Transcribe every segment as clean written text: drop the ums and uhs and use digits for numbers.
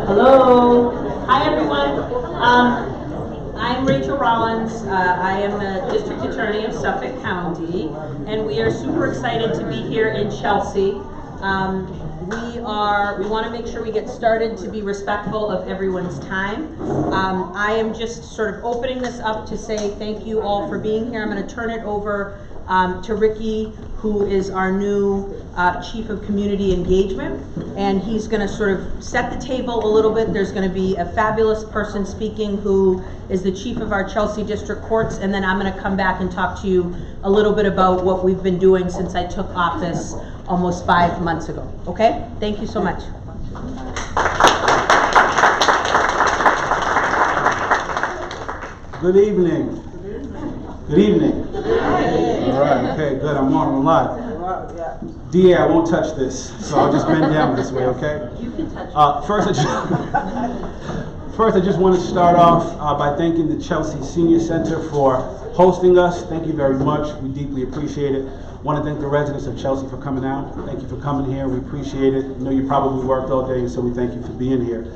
Hello. Hi, everyone. I'm Rachel Rollins. I am the District Attorney of Suffolk County, and we are super excited to be here in Chelsea. We want to make sure we get started to be respectful of everyone's time. I am just sort of opening this up to say thank you all for being here. I'm going to turn it over to Ricky, who is our new Chief of Community Engagement, and he's going to sort of set the table a little bit. There's going to be a fabulous person speaking who is the Chief of our Chelsea District Courts, and then I'm going to come back and talk to you a little bit about what we've been doing since I took office almost 5 months ago. Okay? Thank you so much. Good evening. Good evening. All right, okay, good. I'm live. DA, I won't touch this, so I'll just bend down this way, okay? You can touch First, I just want to start off by thanking the Chelsea Senior Center for hosting us. Thank you very much. We deeply appreciate it. I want to thank the residents of Chelsea for coming out. Thank you for coming here. We appreciate it. I know you probably worked all day, so we thank you for being here.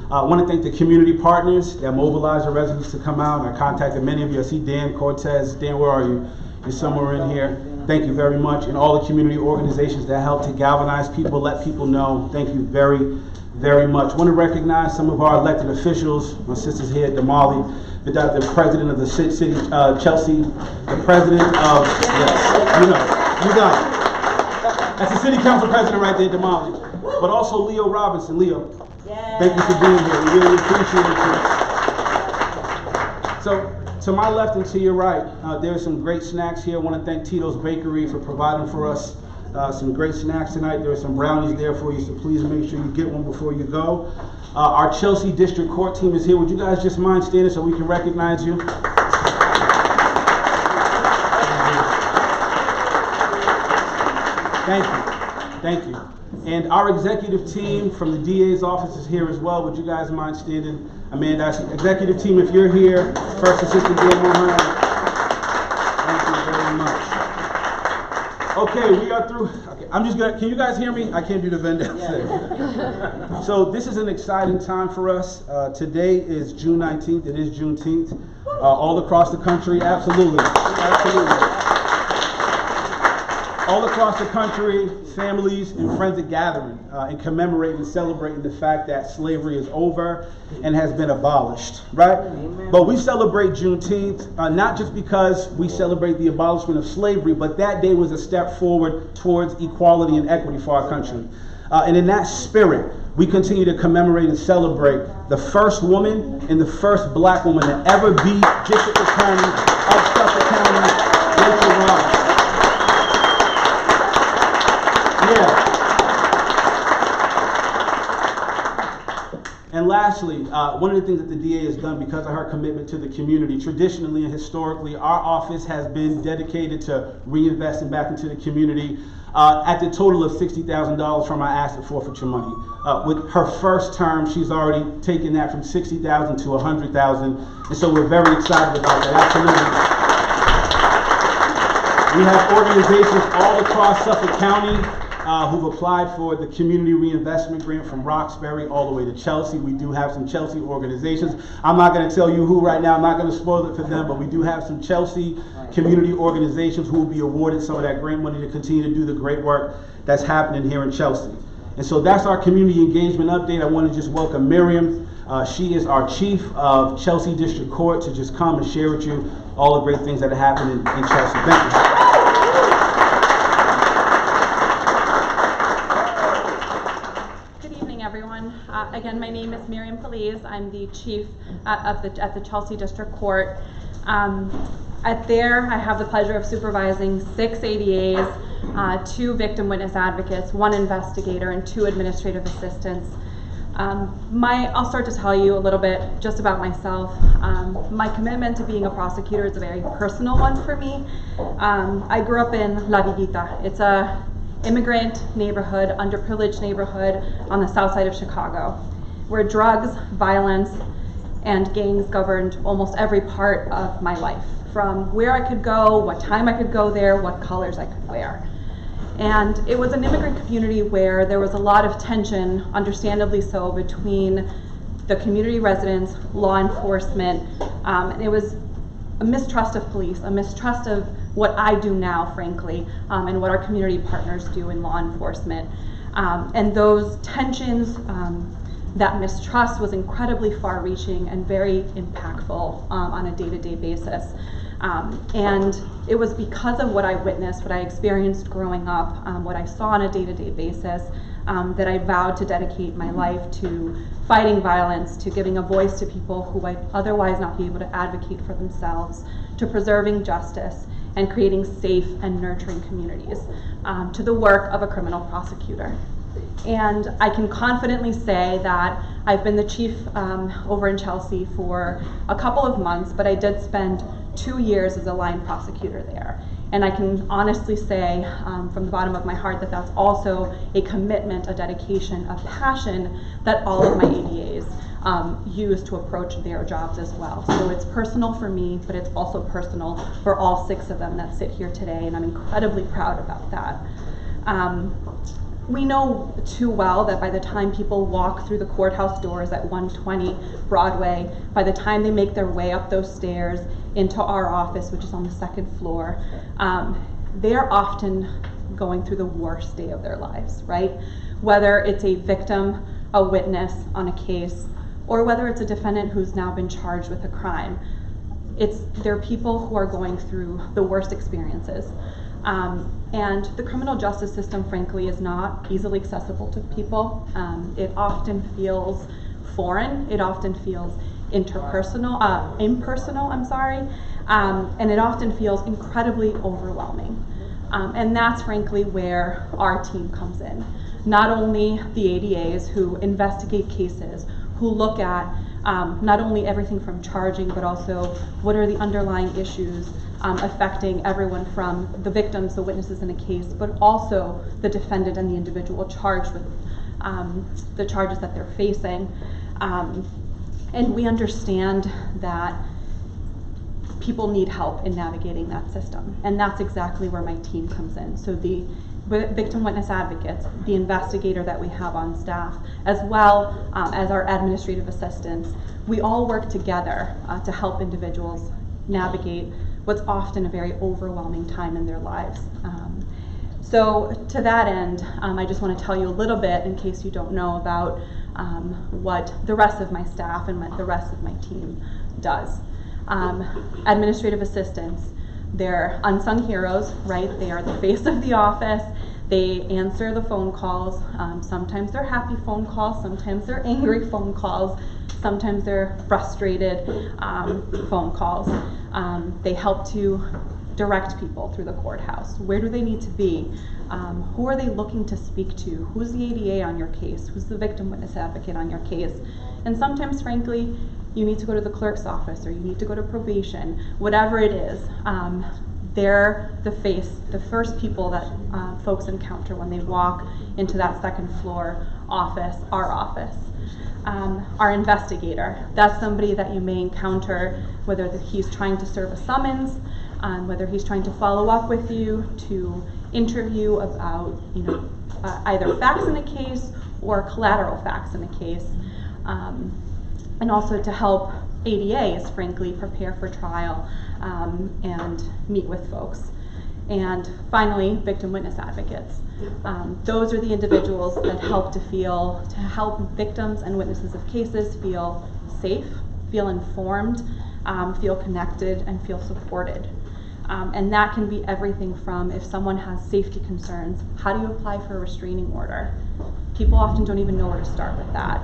I want to thank the community partners that mobilized the residents to come out. I contacted many of you. I see Dan Cortez. Dan, where are you? You're somewhere in here. Thank you very much. And all the community organizations that help to galvanize people, let people know. Thank you very, very much. I want to recognize some of our elected officials. My sister's here, Damali, the president of the city, Chelsea, the president of, yes, you got it. That's the city council president right there, Damali. But also Leo Robinson. Leo, thank you for being here. We really appreciate it. So, to my left and to your right, there are some great snacks here. I want to thank Tito's Bakery for providing for us some great snacks tonight. There are some brownies there for you, so please make sure you get one before you go. Our Chelsea District Court team is here. Would you guys just mind standing so we can recognize you? Thank you. Thank you. And our executive team from the DA's office is here as well. Would you guys mind standing? Amanda, executive team, if you're here, First Assistant Dan Mohan. Thank you very much. Okay, we are through. Okay, can you guys hear me? I can't do the bend downstairs. So this is an exciting time for us. Today is June 19th. It is Juneteenth. All across the country, absolutely. All across the country, families and friends are gathering and commemorating and celebrating the fact that slavery is over and has been abolished, right? Amen. But we celebrate Juneteenth not just because we celebrate the abolishment of slavery, but that day was a step forward towards equality and equity for our country. And in that spirit, we continue to commemorate and celebrate the first woman and the first black woman to ever be District Attorney of Suffolk County, Rachel Rollins. And lastly, one of the things that the DA has done because of her commitment to the community, traditionally and historically, our office has been dedicated to reinvesting back into the community at the total of $60,000 from our asset forfeiture money. With her first term, she's already taken that from $60,000 to $100,000, and so we're very excited about that. Absolutely. We have organizations all across Suffolk County who've applied for the community reinvestment grant from Roxbury all the way to Chelsea. We do have some Chelsea organizations. I'm not going to tell you who right now. I'm not going to spoil it for them, but we do have some Chelsea community organizations who will be awarded some of that grant money to continue to do the great work that's happening here in Chelsea. And so that's our community engagement update. I want to just welcome Miriam. She is our Chief of Chelsea District Court to just come and share with you all the great things that are happening in Chelsea. Thank you. Again, my name is Miriam Feliz. I'm the chief at the Chelsea District Court. There, I have the pleasure of supervising 6 ADAs, 2 victim witness advocates, 1 investigator, and 2 administrative assistants. I'll start to tell you a little bit just about myself. My commitment to being a prosecutor is a very personal one for me. I grew up in La Villita. It's a immigrant neighborhood, underprivileged neighborhood on the south side of Chicago, where drugs, violence, and gangs governed almost every part of my life, from where I could go, what time I could go there, what colors I could wear. And it was an immigrant community where there was a lot of tension, understandably so, between the community residents, law enforcement, and it was a mistrust of police, a mistrust of what I do now, frankly, and what our community partners do in law enforcement. And those tensions, that mistrust was incredibly far-reaching and very impactful on a day-to-day basis. And it was because of what I witnessed, what I experienced growing up, what I saw on a day-to-day basis, that I vowed to dedicate my life to fighting violence, to giving a voice to people who might otherwise not be able to advocate for themselves, to preserving justice, and creating safe and nurturing communities, to the work of a criminal prosecutor. And I can confidently say that I've been the chief over in Chelsea for a couple of months, but I did spend 2 years as a line prosecutor there. And I can honestly say from the bottom of my heart that that's also a commitment, a dedication, a passion that all of my ADAs use to approach their jobs as well. So it's personal for me, but it's also personal for all 6 of them that sit here today, and I'm incredibly proud about that. We know too well that by the time people walk through the courthouse doors at 120 Broadway, by the time they make their way up those stairs into our office, which is on the 2nd floor, they are often going through the worst day of their lives, right? Whether it's a victim, a witness on a case, or whether it's a defendant who's now been charged with a crime. They're people who are going through the worst experiences. And the criminal justice system, frankly, is not easily accessible to people. It often feels foreign. It often feels impersonal, and it often feels incredibly overwhelming. And that's frankly where our team comes in. Not only the ADAs who investigate cases, who look at not only everything from charging, but also what are the underlying issues affecting everyone from the victims, the witnesses in a case, but also the defendant and the individual charged with the charges that they're facing. And we understand that people need help in navigating that system, and that's exactly where my team comes in. So the victim witness advocates, the investigator that we have on staff, as well as our administrative assistants, we all work together to help individuals navigate what's often a very overwhelming time in their lives. So to that end, I just want to tell you a little bit, in case you don't know, about what the rest of my staff and the rest of my team does. Administrative assistants, they're unsung heroes, right? They are the face of the office. They answer the phone calls. Sometimes they're happy phone calls, sometimes they're angry phone calls, sometimes they're frustrated phone calls. They help to direct people through the courthouse. Where do they need to be? Who are they looking to speak to? Who's the ADA on your case? Who's the victim witness advocate on your case? And sometimes, frankly, you need to go to the clerk's office, or you need to go to probation, whatever it is. They're the first people that folks encounter when they walk into that 2nd floor office, our office. Our investigator, that's somebody that you may encounter, whether he's trying to serve a summons, whether he's trying to follow up with you, to interview about either facts in a case or collateral facts in a case, and also to help ADAs, frankly, prepare for trial and meet with folks. And finally, victim witness advocates. Those are the individuals that help help victims and witnesses of cases feel safe, feel informed, feel connected, and feel supported. And that can be everything from, if someone has safety concerns, how do you apply for a restraining order? People often don't even know where to start with that.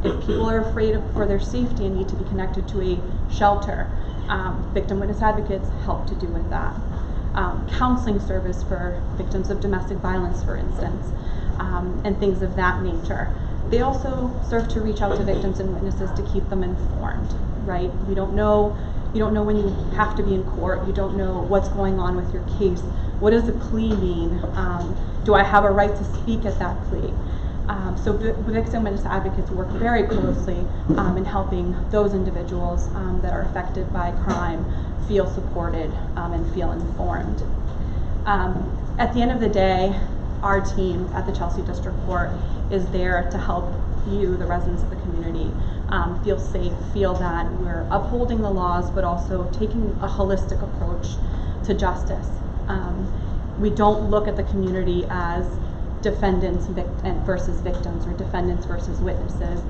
If people are afraid for their safety and need to be connected to a shelter, victim witness advocates help to do with that. Counseling service for victims of domestic violence, for instance, and things of that nature. They also serve to reach out to victims and witnesses to keep them informed, right? You don't know when you have to be in court. You don't know what's going on with your case. What does a plea mean? Do I have a right to speak at that plea? So victim witness advocates work very closely in helping those individuals that are affected by crime feel supported and feel informed. At the end of the day, our team at the Chelsea District Court is there to help you, the residents of the community, feel safe, feel that we're upholding the laws, but also taking a holistic approach to justice. We don't look at the community as defendants versus victims or defendants versus witnesses.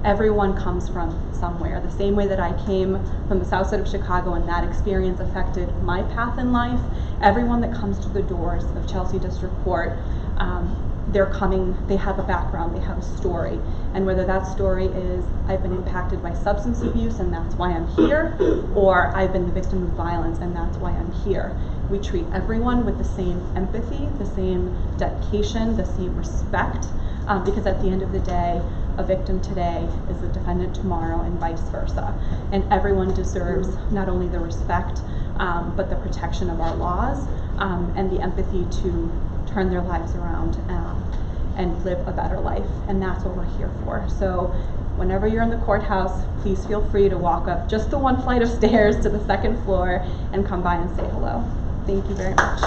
Everyone comes from somewhere. The same way that I came from the south side of Chicago and that experience affected my path in life, everyone that comes to the doors of Chelsea District Court, they have a background, they have a story. And whether that story is, I've been impacted by substance abuse and that's why I'm here, or I've been the victim of violence and that's why I'm here. We treat everyone with the same empathy, the same dedication, the same respect, because at the end of the day, a victim today is a defendant tomorrow and vice versa. And everyone deserves not only the respect, but the protection of our laws and the empathy to turn their lives around and live a better life. And that's what we're here for. So whenever you're in the courthouse, please feel free to walk up just the one flight of stairs to the second floor and come by and say hello. Thank you very much.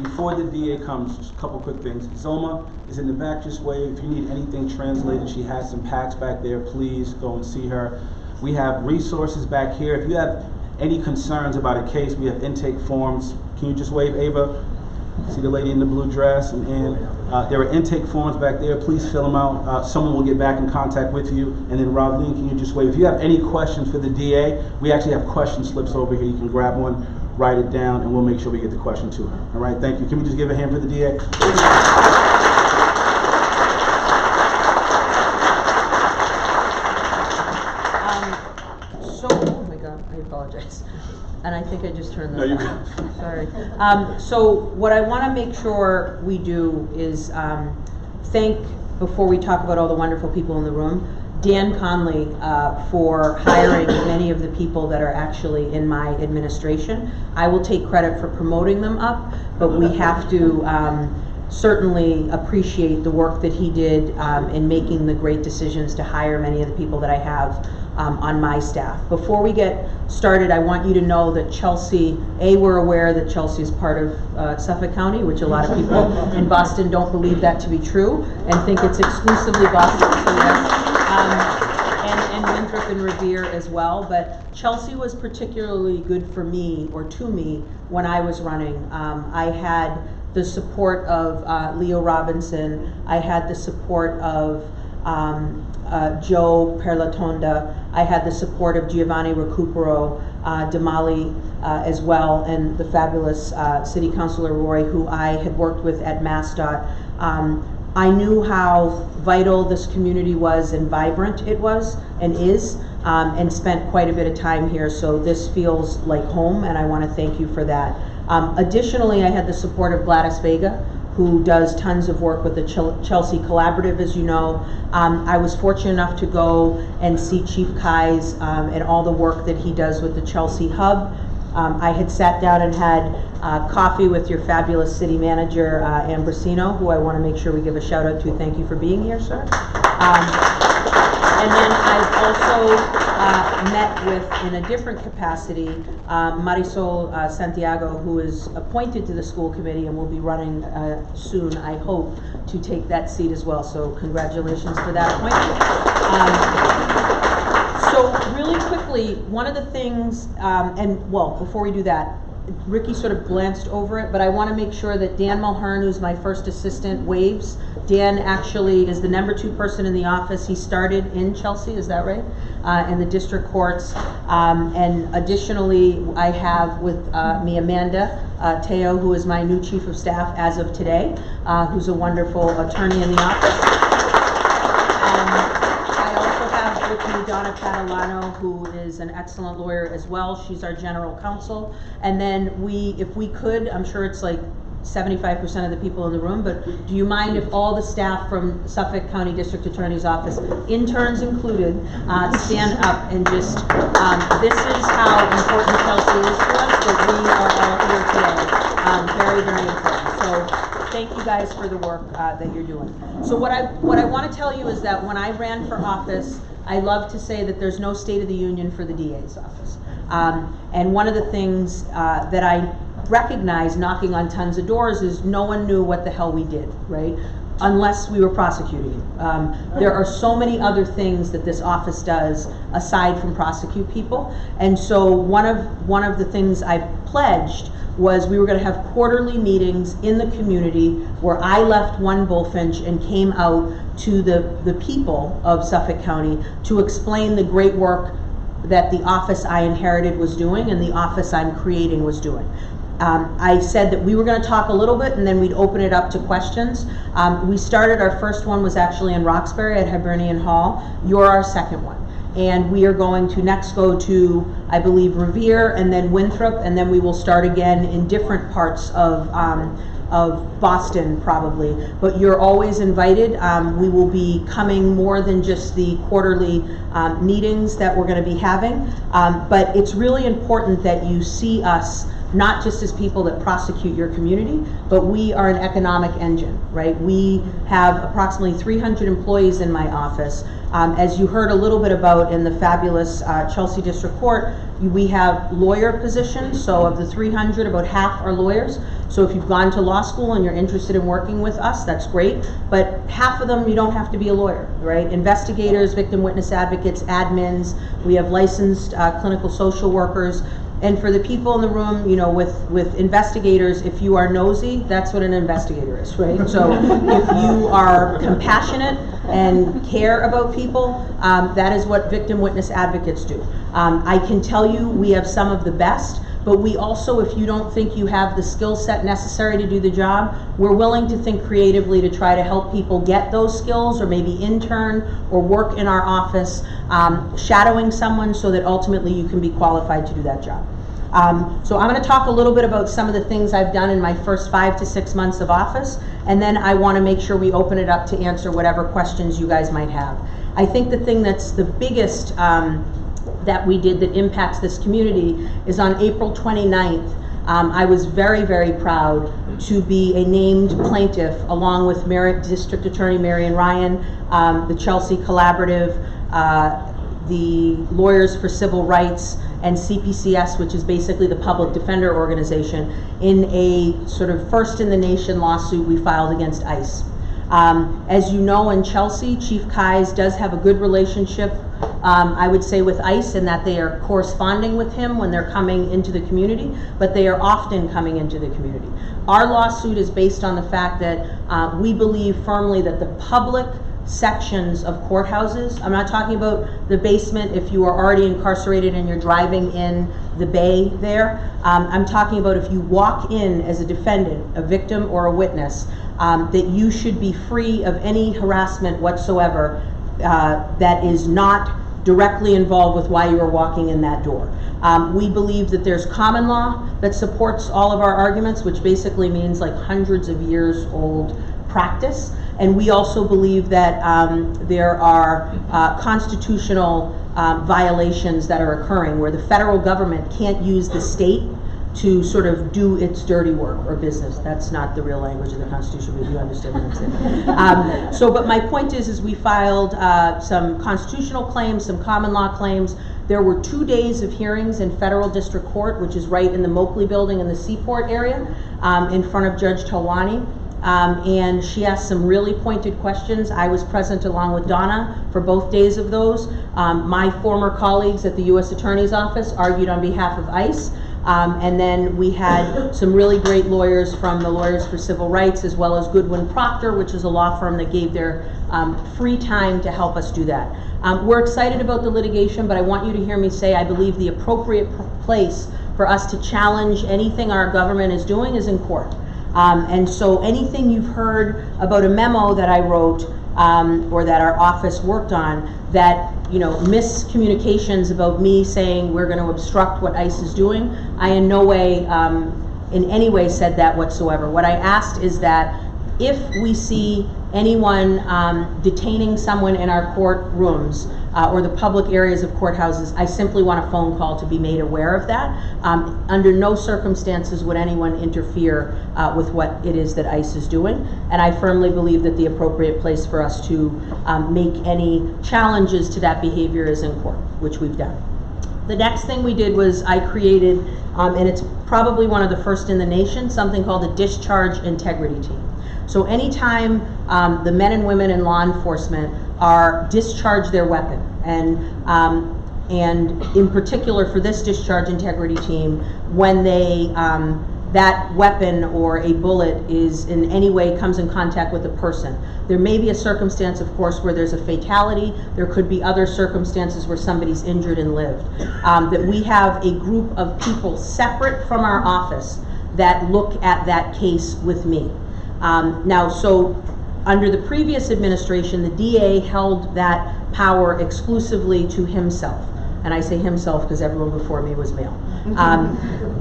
Before the DA comes, just a couple quick things. Zoma is in the back, just wave. If you need anything translated, she has some packs back there. Please go and see her. We have resources back here. If you have any concerns about a case, we have intake forms. Can you just wave, Ava? See the lady in the blue dress? And there are intake forms back there. Please fill them out. Someone will get back in contact with you. And then Ravleen, can you just wave? If you have any questions for the DA, we actually have question slips over here. You can grab one, write it down, and we'll make sure we get the question to her. All right, thank you. Can we just give a hand for the DA? Oh my God, I apologize. And I think I just turned that No, you're on. good. Sorry. So what I want to make sure we do is thank, before we talk about all the wonderful people in the room, Dan Conley for hiring many of the people that are actually in my administration. I will take credit for promoting them up, but we have to certainly appreciate the work that he did in making the great decisions to hire many of the people that I have on my staff. Before we get started, I want you to know that Chelsea, we're aware that Chelsea is part of Suffolk County, which a lot of people in Boston don't believe that to be true and think it's exclusively Boston. And Winthrop and Revere as well, but Chelsea was particularly good for me, or to me, when I was running. I had the support of Leo Robinson. I had the support of Joe Perlatonda. I had the support of Giovanni Recupero, Damali as well, and the fabulous City Councilor Roy, who I had worked with at MassDOT. I knew how vital this community was and vibrant it was and is, and spent quite a bit of time here, so this feels like home, and I want to thank you for that. Additionally, I had the support of Gladys Vega, who does tons of work with the Chelsea Collaborative, as you know. I was fortunate enough to go and see Chief Kai's and all the work that he does with the Chelsea Hub. I had sat down and had coffee with your fabulous city manager, Ambrosino, who I want to make sure we give a shout out to. Thank you for being here, sir. And then I've also met with, in a different capacity, Marisol Santiago, who is appointed to the school committee and will be running soon, I hope, to take that seat as well. So congratulations for that appointment. So really quickly, one of the things, before we do that, Ricky sort of glanced over it, but I want to make sure that Dan Mulhern, who's my first assistant, waves. Dan actually is the #2 person in the office. He started in Chelsea, is that right? In the district courts. And additionally, I have with me Amanda Teo, who is my new chief of staff as of today, who's a wonderful attorney in the office. With me, Donna Catalano, who is an excellent lawyer as well. She's our general counsel. And then if we could, I'm sure it's like 75% of the people in the room, but do you mind if all the staff from Suffolk County District Attorney's Office, interns included, stand up and just, this is how important Chelsea is to us, that we are all here today. Very, very important. So thank you guys for the work that you're doing. So what I want to tell you is that when I ran for office, I love to say that there's no State of the Union for the DA's office. And one of the things that I recognize knocking on tons of doors is no one knew what the hell we did, right? Unless we were prosecuting you. There are so many other things that this office does aside from prosecute people. And so one of the things I pledged was we were going to have quarterly meetings in the community where I left one Bullfinch and came out to the people of Suffolk County to explain the great work that the office I inherited was doing and the office I'm creating was doing. I said that we were going to talk a little bit and then we'd open it up to questions. We started, our first one was actually in Roxbury at Hibernian Hall. You're our second one. And we are going to next go to, I believe, Revere and then Winthrop, and then we will start again in different parts of Boston probably. But you're always invited. We will be coming more than just the quarterly meetings that we're going to be having. But it's really important that you see us not just as people that prosecute your community, but we are an economic engine, right? We have approximately 300 employees in my office. As you heard a little bit about in the fabulous Chelsea District Court, we have lawyer positions. So of the 300, about half are lawyers. So if you've gone to law school and you're interested in working with us, that's great. But half of them, you don't have to be a lawyer, right? Investigators, victim witness advocates, admins. We have licensed clinical social workers. And for the people in the room, you know, with investigators, if you are nosy, that's what an investigator is, right? So if you are compassionate and care about people, that is what victim witness advocates do. I can tell you we have some of the best, but we also, if you don't think you have the skill set necessary to do the job, we're willing to think creatively to try to help people get those skills or maybe intern or work in our office, shadowing someone so that ultimately you can be qualified to do that job. So I'm going to talk a little bit about some of the things I've done in my first 5 to 6 months of office, and then I want to make sure we open it up to answer whatever questions you guys might have. I think the thing that's the biggest that we did that impacts this community is on April 29th, I was very, very proud to be a named plaintiff along with District Attorney Marion Ryan, the Chelsea Collaborative, the Lawyers for Civil Rights, and CPCS, which is basically the public defender organization, in a sort of first in the nation lawsuit we filed against ICE. As you know, in Chelsea, Chief Keyes does have a good relationship, I would say, with ICE, in that they are corresponding with him when they're coming into the community, but they are often coming into the community. Our lawsuit is based on the fact that we believe firmly that the public sections of courthouses, I'm not talking about the basement if you are already incarcerated and you're driving in the bay there. I'm talking about if you walk in as a defendant, a victim, or a witness, that you should be free of any harassment whatsoever that is not directly involved with why you are walking in that door. We believe that there's common law that supports all of our arguments, which basically means like hundreds of years old practice. And we also believe that there are constitutional violations that are occurring where the federal government can't use the state to sort of do its dirty work or business. That's not the real language of the Constitution, but you understand what I'm saying. But my point is we filed some constitutional claims, some common law claims. There were 2 days of hearings in federal district court, which is right in the Moakley building in the Seaport area, in front of Judge Talwani. And she asked some really pointed questions. I was present along with Donna for both days of those. My former colleagues at the U.S. Attorney's Office argued on behalf of ICE. And then we had some really great lawyers from the Lawyers for Civil Rights, as well as Goodwin Procter, which is a law firm that gave their free time to help us do that. We're excited about the litigation, but I want you to hear me say I believe the appropriate place for us to challenge anything our government is doing is in court. And so anything you've heard about a memo that I wrote or that our office worked on that, you know, miscommunications about me saying we're going to obstruct what ICE is doing, I in no way, in any way said that whatsoever. What I asked is that if we see anyone detaining someone in our courtrooms or the public areas of courthouses, I simply want a phone call to be made aware of that. Under no circumstances would anyone interfere with what it is that ICE is doing, and I firmly believe that the appropriate place for us to make any challenges to that behavior is in court, which we've done. The next thing we did was I created, and it's probably one of the first in the nation, something called a discharge integrity team. So anytime the men and women in law enforcement discharge their weapon, and in particular for this discharge integrity team, when they that weapon or a bullet is in any way comes in contact with a person. There may be a circumstance, of course, where there's a fatality. There could be other circumstances where somebody's injured and lived. That we have a group of people separate from our office that look at that case with me. Now, so under the previous administration, the DA held that power exclusively to himself. And I say himself because everyone before me was male.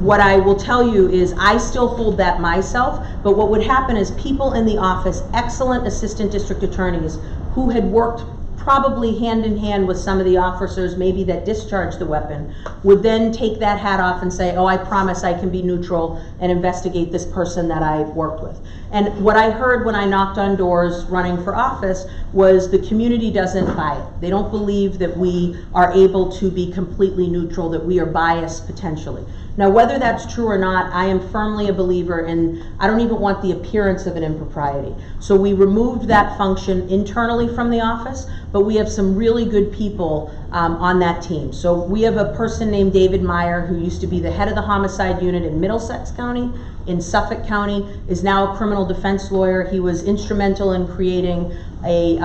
What I will tell you is I still hold that myself, but what would happen is people in the office, excellent assistant district attorneys who had worked probably hand in hand with some of the officers maybe that discharged the weapon, would then take that hat off and say, oh, I promise I can be neutral and investigate this person that I worked with. And what I heard when I knocked on doors running for office was the community doesn't buy it. They don't believe that we are able to be completely neutral, that we are biased potentially. Now, whether that's true or not, I am firmly a believer in, I don't even want the appearance of an impropriety. So we removed that function internally from the office, but we have some really good people on that team. So we have a person named David Meyer, who used to be the head of the homicide unit in Middlesex County, in Suffolk County, is now a criminal defense lawyer. He was instrumental in creating a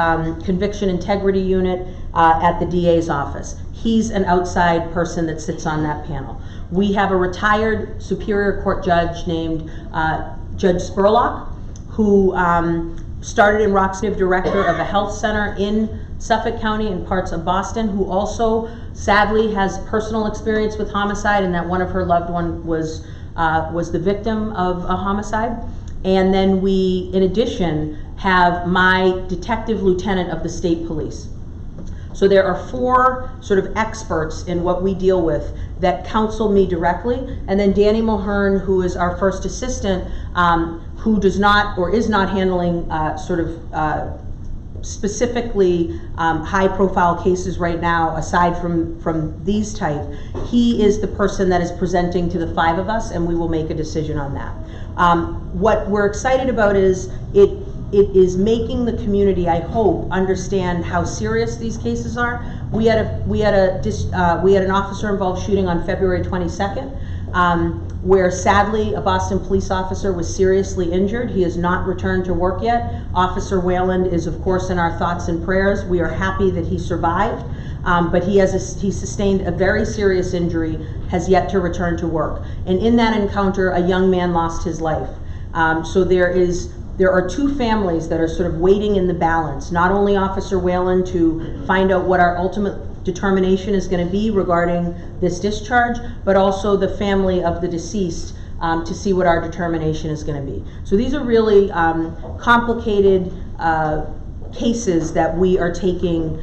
conviction integrity unit at the DA's office. He's an outside person that sits on that panel. We have a retired Superior Court judge named Judge Spurlock, who started in Roxton, director of a health center in Suffolk County and parts of Boston, who also sadly has personal experience with homicide, and that one of her loved ones was the victim of a homicide. And then we, in addition, have my detective lieutenant of the state police. So there are 4 sort of experts in what we deal with that counsel me directly, and then Danny Mulhern, who is our first assistant, who does not or is not handling specifically high-profile cases right now, aside from these type. He is the person that is presenting to the 5 of us, and we will make a decision on that. What we're excited about is it is making the community, I hope, understand how serious these cases are. We had an officer-involved shooting on February 22nd, where sadly a Boston police officer was seriously injured. He has not returned to work yet. Officer Wayland is, of course, in our thoughts and prayers. We are happy that he survived, but he sustained a very serious injury, has yet to return to work. And in that encounter, a young man lost his life. So there are 2 families that are sort of waiting in the balance. Not only Officer Whalen to find out what our ultimate determination is going to be regarding this discharge, but also the family of the deceased to see what our determination is going to be. So these are really complicated cases that we are taking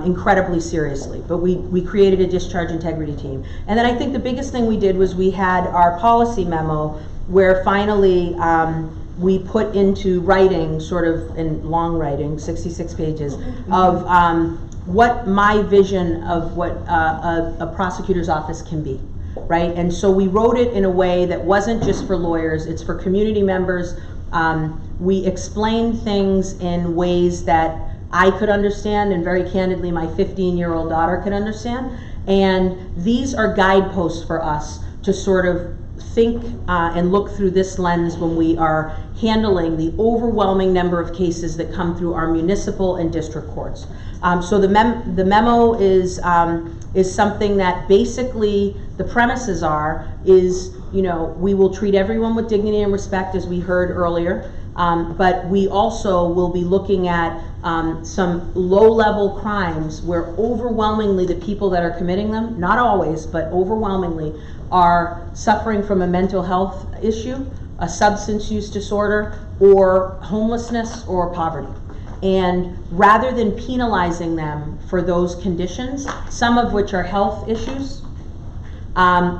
incredibly seriously. But we created a discharge integrity team. And then I think the biggest thing we did was we had our policy memo where finally we put into writing, sort of in long writing, 66 pages, of what my vision of what a prosecutor's office can be, right? And so we wrote it in a way that wasn't just for lawyers, it's for community members. We explained things in ways that I could understand, and very candidly, my 15-year-old daughter could understand. And these are guideposts for us to sort of think and look through this lens when we are handling the overwhelming number of cases that come through our municipal and district courts. So the memo is something that basically the premises is, we will treat everyone with dignity and respect, as we heard earlier, but we also will be looking at some low-level crimes where overwhelmingly the people that are committing them, not always, but overwhelmingly, are suffering from a mental health issue, a substance use disorder, or homelessness or poverty. And rather than penalizing them for those conditions, some of which are health issues,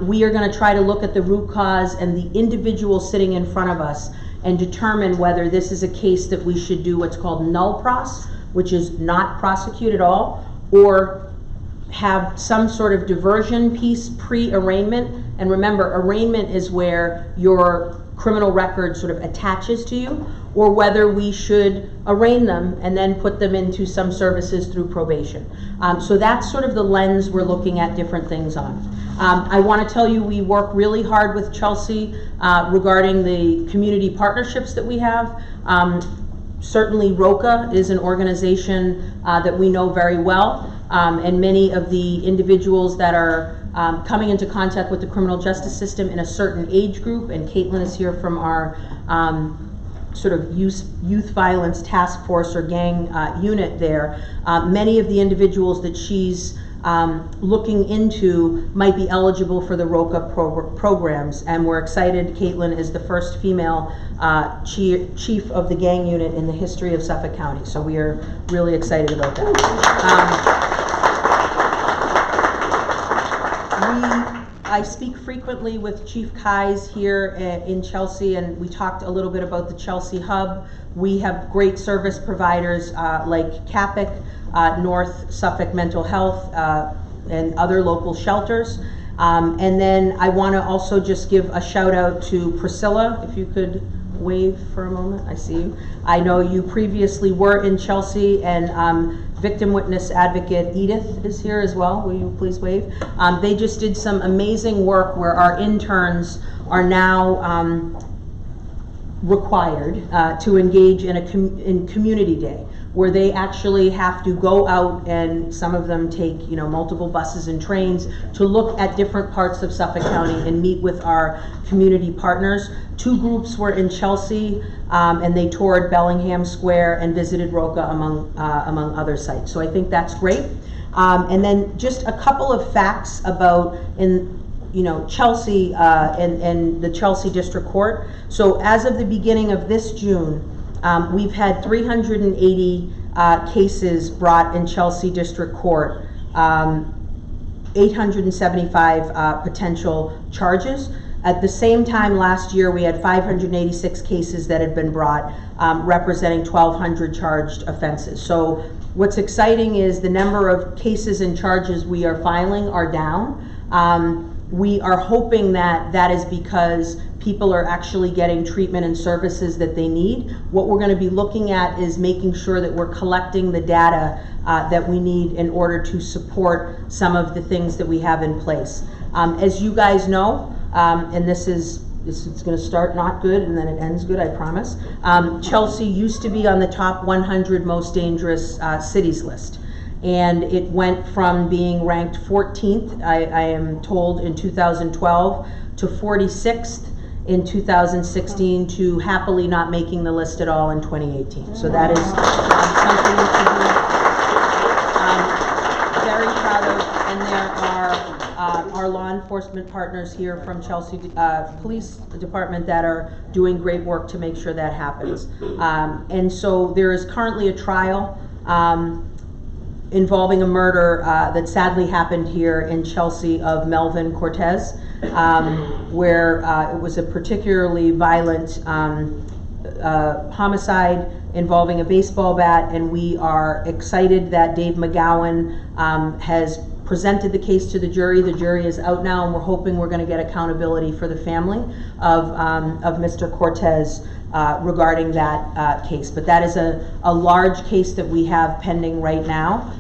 we are going to try to look at the root cause and the individual sitting in front of us and determine whether this is a case that we should do what's called null pros, which is not prosecute at all, or have some sort of diversion piece pre-arraignment. And remember, arraignment is where your criminal record sort of attaches to you, or whether we should arraign them and then put them into some services through probation. So that's sort of the lens we're looking at different things on. I want to tell you we work really hard with Chelsea regarding the community partnerships that we have. Certainly ROCA is an organization that we know very well, and many of the individuals that are coming into contact with the criminal justice system in a certain age group, and Caitlin is here from our sort of youth violence task force or gang unit there. Many of the individuals that she's looking into might be eligible for the ROCA programs, and we're excited. Caitlin is the first female chief of the gang unit in the history of Suffolk County, so we are really excited about that. I speak frequently with Chief Kais here in Chelsea, and we talked a little bit about the Chelsea Hub. We have great service providers like CAPIC, North Suffolk Mental Health, and other local shelters. And then I want to also just give a shout out to Priscilla, if you could wave for a moment. I see you. I know you previously were in Chelsea, and victim witness advocate Edith is here as well. Will you please wave? They just did some amazing work where our interns are now required to engage in community day, where they actually have to go out, and some of them take multiple buses and trains to look at different parts of Suffolk County and meet with our community partners. 2 groups were in Chelsea, and they toured Bellingham Square and visited ROCA among other sites. So I think that's great. And then just a couple of facts about Chelsea and the Chelsea District Court. So as of the beginning of this June, we've had 380 cases brought in Chelsea District Court, 875 potential charges. At the same time last year, we had 586 cases that had been brought, representing 1,200 charged offenses. So what's exciting is the number of cases and charges we are filing are down. We are hoping that that is because people are actually getting treatment and services that they need. What we're going to be looking at is making sure that we're collecting the data that we need in order to support some of the things that we have in place. As you guys know, and this is going to start not good and then it ends good, I promise. Chelsea used to be on the top 100 most dangerous cities list. And it went from being ranked 14th, I am told, in 2012 to 46th in 2016 to happily not making the list at all in 2018. So that is something we should be very proud of. And there are our law enforcement partners here from Chelsea Police Department that are doing great work to make sure that happens. And so there is currently a trial involving a murder that sadly happened here in Chelsea of Melvin Cortez, where it was a particularly violent homicide involving a baseball bat, and we are excited that Dave McGowan has presented the case to the jury. The jury is out now, and we're hoping we're going to get accountability for the family of Mr. Cortez regarding that case. But that is a large case that we have pending right now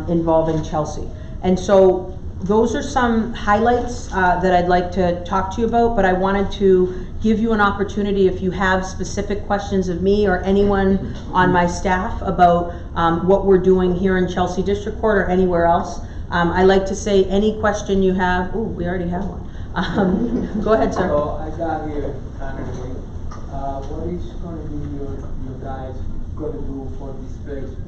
involving Chelsea. And so those are some highlights that I'd like to talk to you about, but I wanted to give you an opportunity if you have specific questions of me or anyone on my staff about what we're doing here in Chelsea District Court or anywhere else. I like to say any question you have. Oh, we already have one. Go ahead, sir. So I got here candidate. What is going to be your guys going to do for displacement?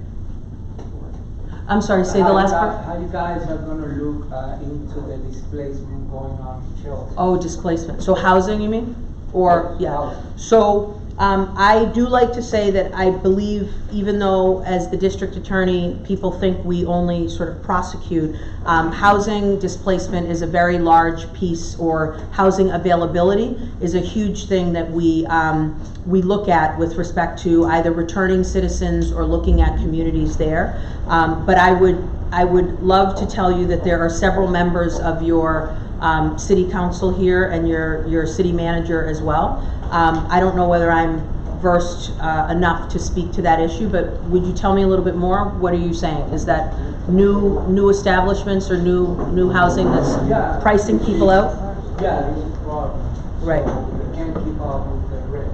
I'm sorry, say the last part. How you guys are going to look into the displacement going on in Chelsea? Oh, displacement. So housing, you mean? Or, yes, yeah. housing. So I do like to say that I believe, even though as the district attorney, people think we only sort of prosecute, housing displacement is a very large piece, or housing availability is a huge thing that we look at with respect to either returning citizens or looking at communities there. But I would love to tell you that there are several members of your city council here and your city manager as well. I don't know whether I'm versed enough to speak to that issue, but would you tell me a little bit more? What are you saying? Is that new establishments or new housing that's pricing people out? Yeah, this is problem. Right. So they can't keep up with the rent.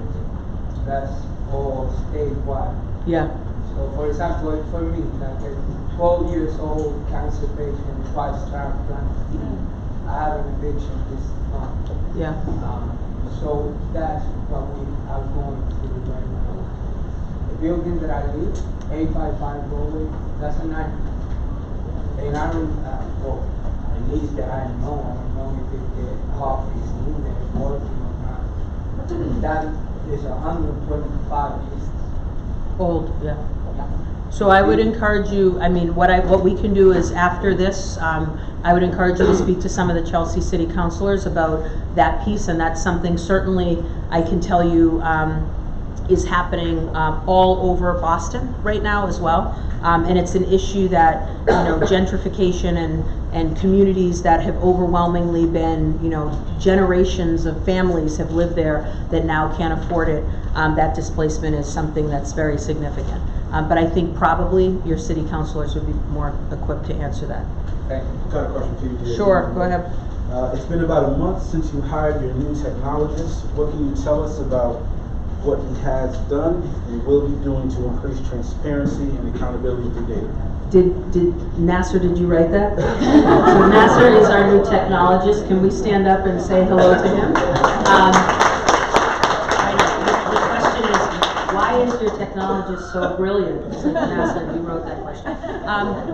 That's all statewide. Yeah. So for example, for me, like a 12 years old cancer patient, 5-star plan, I have an eviction this month. Yeah. So that's what we are going through right now. The building that I live, 855 Broadway, that's a nightmare. And I don't, well, at least that I don't know if the office is in there working or not. That is 125 pieces. Old, yeah. So I would encourage you, I mean, what we can do is after this, I would encourage you to speak to some of the Chelsea City councilors about that piece, and that's something certainly I can tell you is happening all over Boston right now as well. And it's an issue that, gentrification and communities that have overwhelmingly been, generations of families have lived there that now can't afford it. That displacement is something that's very significant. But I think probably your city councilors would be more equipped to answer that. Thank you. Got a question for you, Jay. Sure, go ahead. It's been about a month since you hired your new technologist. What can you tell us about what he has done and will be doing to increase transparency and accountability for data? Nasser, did you write that? So Nasser is our new technologist. Can we stand up and say hello to him? The question is, why is your technologist so brilliant? Nasser, you wrote that question.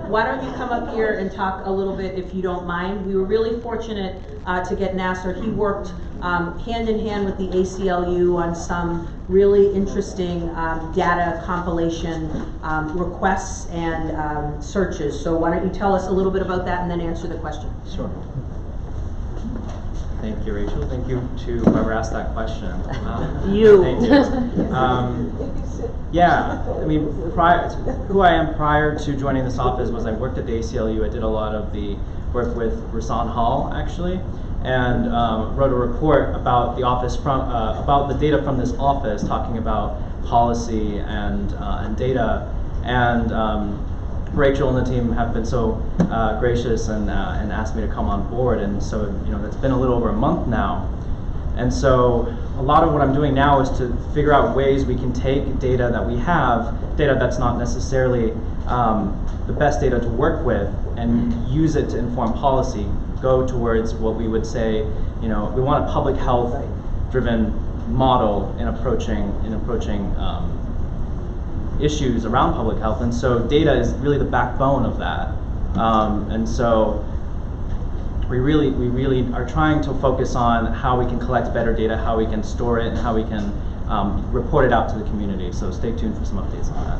Why don't you come up here and talk a little bit, if you don't mind? We were really fortunate to get Nasser. He worked hand in hand with the ACLU on some really interesting data compilation requests and searches. So why don't you tell us a little bit about that and then answer the question? Sure. Thank you, Rachel. Thank you to whoever asked that question. You. Thank you. Yeah, I mean, who I am prior to joining this office was I worked at the ACLU. I did a lot of the work with Rasan Hall, actually, and wrote a report about the office about the data from this office, talking about policy and data. And Rachel and the team have been so gracious and asked me to come on board. And so, that's been a little over a month now. And so a lot of what I'm doing now is to figure out ways we can take data that we have, data that's not necessarily the best data to work with, and use it to inform policy, go towards what we would say, we want a public health driven model in approaching issues around public health. And so data is really the backbone of that. And so we really are trying to focus on how we can collect better data, how we can store it, and how we can report it out to the community. So stay tuned for some updates on that.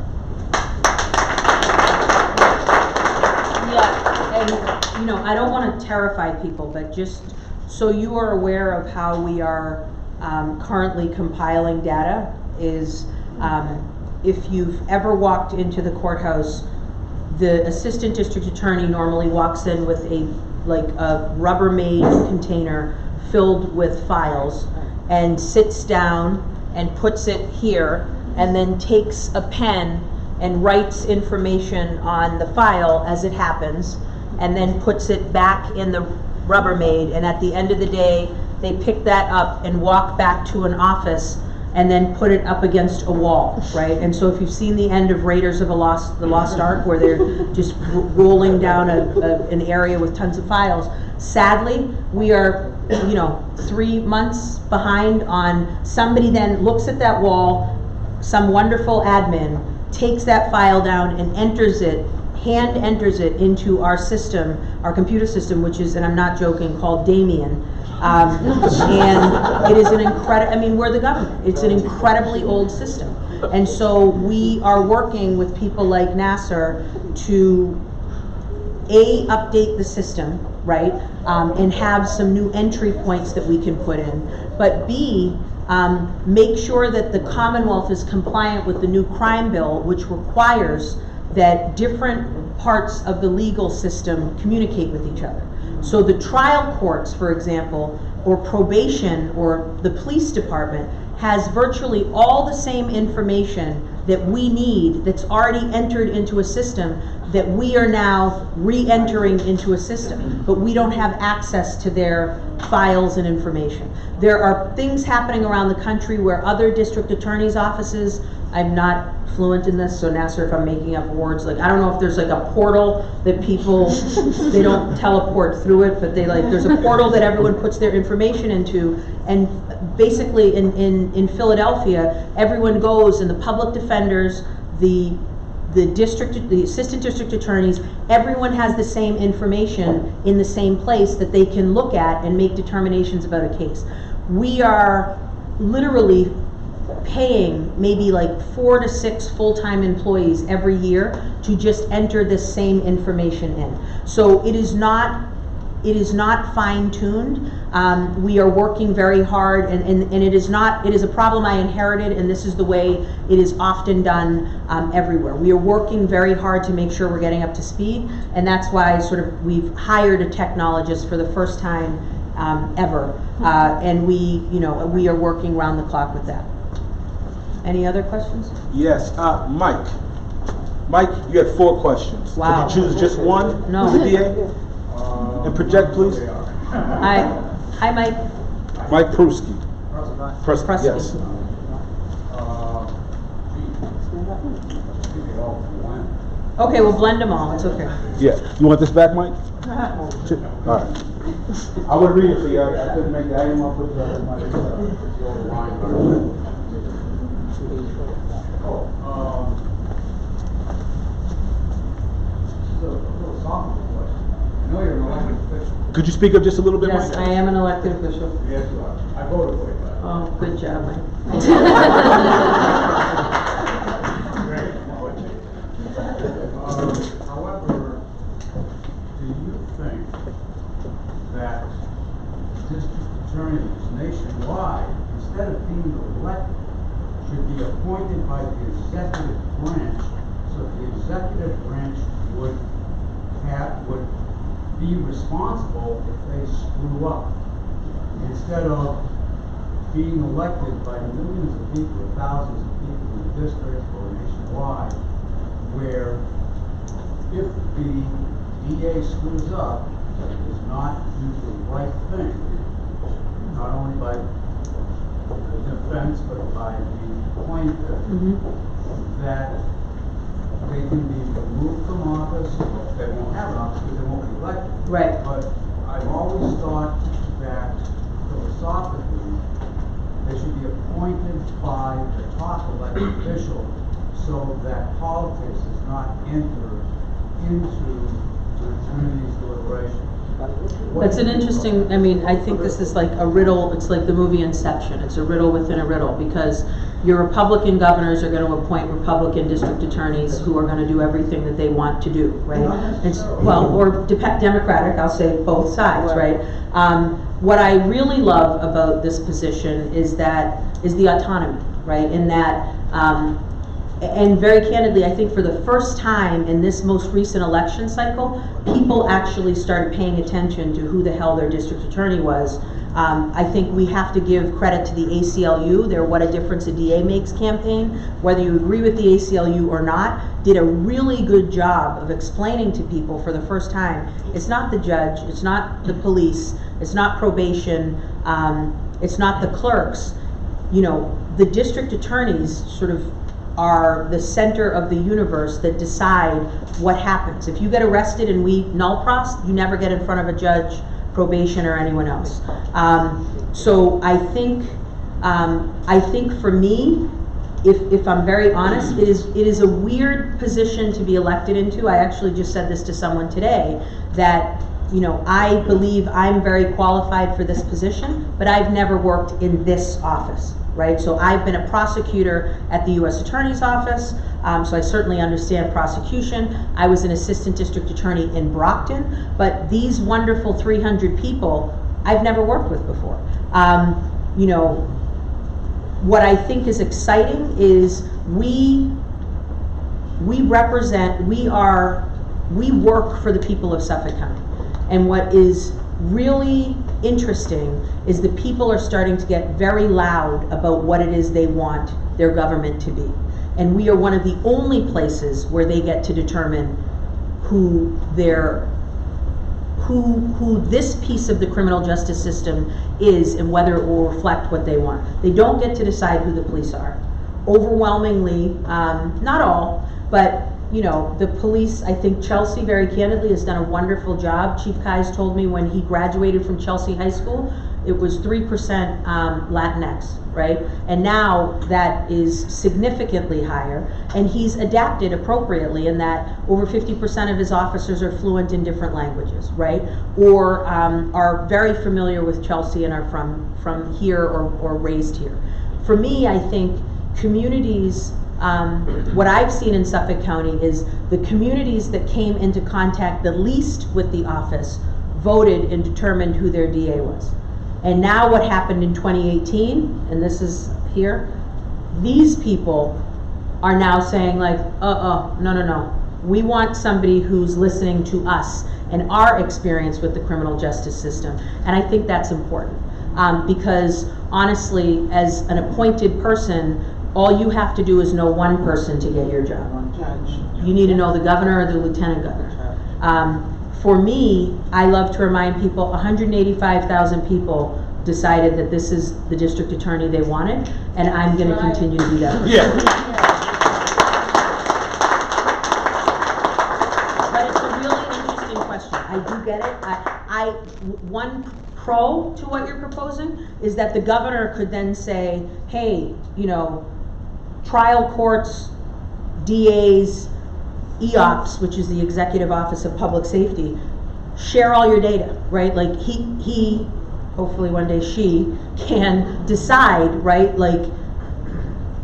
Yeah, and I don't want to terrify people, but just so you are aware of how we are currently compiling data is if you've ever walked into the courthouse, the assistant district attorney normally walks in with a Rubbermaid container filled with files and sits down and puts it here and then takes a pen and writes information on the file as it happens and then puts it back in the Rubbermaid, and at the end of the day they pick that up and walk back to an office and then put it up against a wall, right? And so if you've seen the end of Raiders of the Lost Ark, where they're just rolling down an area with tons of files, sadly, we are 3 months behind on somebody then looks at that wall, some wonderful admin takes that file down and hand enters it into our system, our computer system, which is, and I'm not joking, called Damien. And it is an incredible, I mean, we're the government. It's an incredibly old system. And so we are working with people like Nasser to A, update the system, right? And have some new entry points that we can put in. But B, make sure that the Commonwealth is compliant with the new crime bill, which requires that different parts of the legal system communicate with each other. So the trial courts, for example, or probation, or the police department has virtually all the same information that we need that's already entered into a system that we are now re-entering into a system, but we don't have access to their files and information. There are things happening around the country where other district attorneys' offices, I'm not fluent in this, so Nasser, if I'm making up words, like, I don't know if there's like a portal that people, they don't teleport through it, but they like, there's a portal that everyone puts their information into, and basically in Philadelphia, everyone goes, and the public defenders, the assistant district attorneys, everyone has the same information in the same place that they can look at and make determinations about a case. We are literally paying maybe like 4 to 6 full-time employees every year to just enter this same information in. So it is not fine-tuned. We are working very hard, and it is a problem I inherited, and this is the way it is often done everywhere. We are working very hard to make sure we're getting up to speed, and that's why we've hired a technologist for the first time ever, and we are working round the clock with that. Any other questions? Yes, Mike. Mike, you had 4 questions. Wow. Could you choose just one? No. For the DA? And project, please. Hi, Mike. Mike Prusky. Prusky. Yes. Okay, we'll blend them all. It's okay. Yeah. You want this back, Mike? All right. I would read it for you. I couldn't make that. I didn't want to put that in my Could you speak up just a little bit, Yes, Mike? I am an elected official. Yes, you are. I voted for you. Oh, good job, Mike. However, do you think that district attorneys nationwide, instead of being elected, should be appointed by the executive branch, so the executive branch would be responsible if they screw up, instead of being elected by millions of people or thousands of people in the district or nationwide, where if the DA screws up, does not do the right thing, not only by the defense but by the plaintiff, that they can be removed from office. They won't have an office because they won't be elected. Right. But I've always thought that philosophically they should be appointed by the top elected official, so that politics does not enter into the attorney's deliberation. That's an interesting, I mean, I think this is like a riddle. It's like the movie Inception. It's a riddle within a riddle, because your Republican governors are going to appoint Republican district attorneys who are going to do everything that they want to do, right? Or Democratic, I'll say both sides, right? What I really love about this position is the autonomy, right? In that, and very candidly, I think for the first time in this most recent election cycle, people actually started paying attention to who the hell their district attorney was. I think we have to give credit to the ACLU, their What a Difference a DA Makes campaign, whether you agree with the ACLU or not, did a really good job of explaining to people for the first time, it's not the judge, it's not the police, it's not probation, it's not the clerks. You know, the district attorneys sort of are the center of the universe that decide what happens. If you get arrested and we null pros, you never get in front of a judge, probation, or anyone else. So I think for me, if I'm very honest, it is a weird position to be elected into. I actually just said this to someone today, that you know, I believe I'm very qualified for this position, but I've never worked in this office, right? So I've been a prosecutor at the U.S. Attorney's Office, so I certainly understand prosecution. I was an assistant district attorney in Brockton, but these wonderful 300 people I've never worked with before. You know, what I think is exciting is we work for the people of Suffolk County. And what is really interesting is the people are starting to get very loud about what it is they want their government to be. And we are one of the only places where they get to determine who this piece of the criminal justice system is and whether it will reflect what they want. They don't get to decide who the police are. Overwhelmingly, not all, but you know, the police, I think Chelsea, very candidly, has done a wonderful job. Chief Kais told me when he graduated from Chelsea High School, it was 3% Latinx, right? And now that is significantly higher, and he's adapted appropriately in that over 50% of his officers are fluent in different languages, right? Or are very familiar with Chelsea and are from here or raised here. For me, I think communities, what I've seen in Suffolk County is the communities that came into contact the least with the office voted and determined who their DA was. And now what happened in 2018, and this is here, these people are now saying like, no. We want somebody who's listening to us and our experience with the criminal justice system. And I think that's important because honestly, as an appointed person, all you have to do is know one person to get your job. You need to know the governor or the lieutenant governor. For me, I love to remind people 185,000 people decided that this is the district attorney they wanted, and I'm going to continue to do that. Yeah. But it's a really interesting question. I do get it. One pro to what you're proposing is that the governor could then say, hey, you know, trial courts, DAs, EOPS, which is the Executive Office of Public Safety, share all your data, right? Like he, hopefully one day she, can decide, right? Like,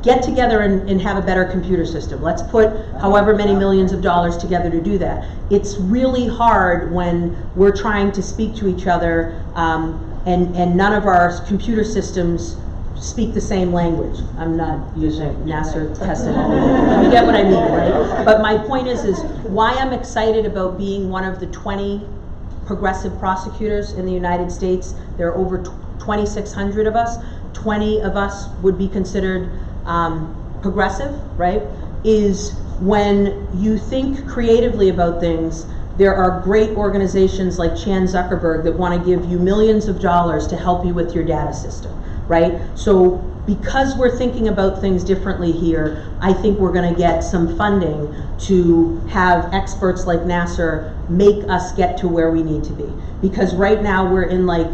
get together and have a better computer system. Let's put however many millions of dollars together to do that. It's really hard when we're trying to speak to each other and none of our computer systems speak the same language. I'm not using Nasser testimony. You get what I mean, right? But my point is why I'm excited about being one of the 20 progressive prosecutors in the United States. There are over 2,600 of us. 20 of us would be considered progressive, right? Is when you think creatively about things, there are great organizations like Chan Zuckerberg that want to give you millions of dollars to help you with your data system, right? So because we're thinking about things differently here, I think we're going to get some funding to have experts like Nasser make us get to where we need to be. Because right now we're in like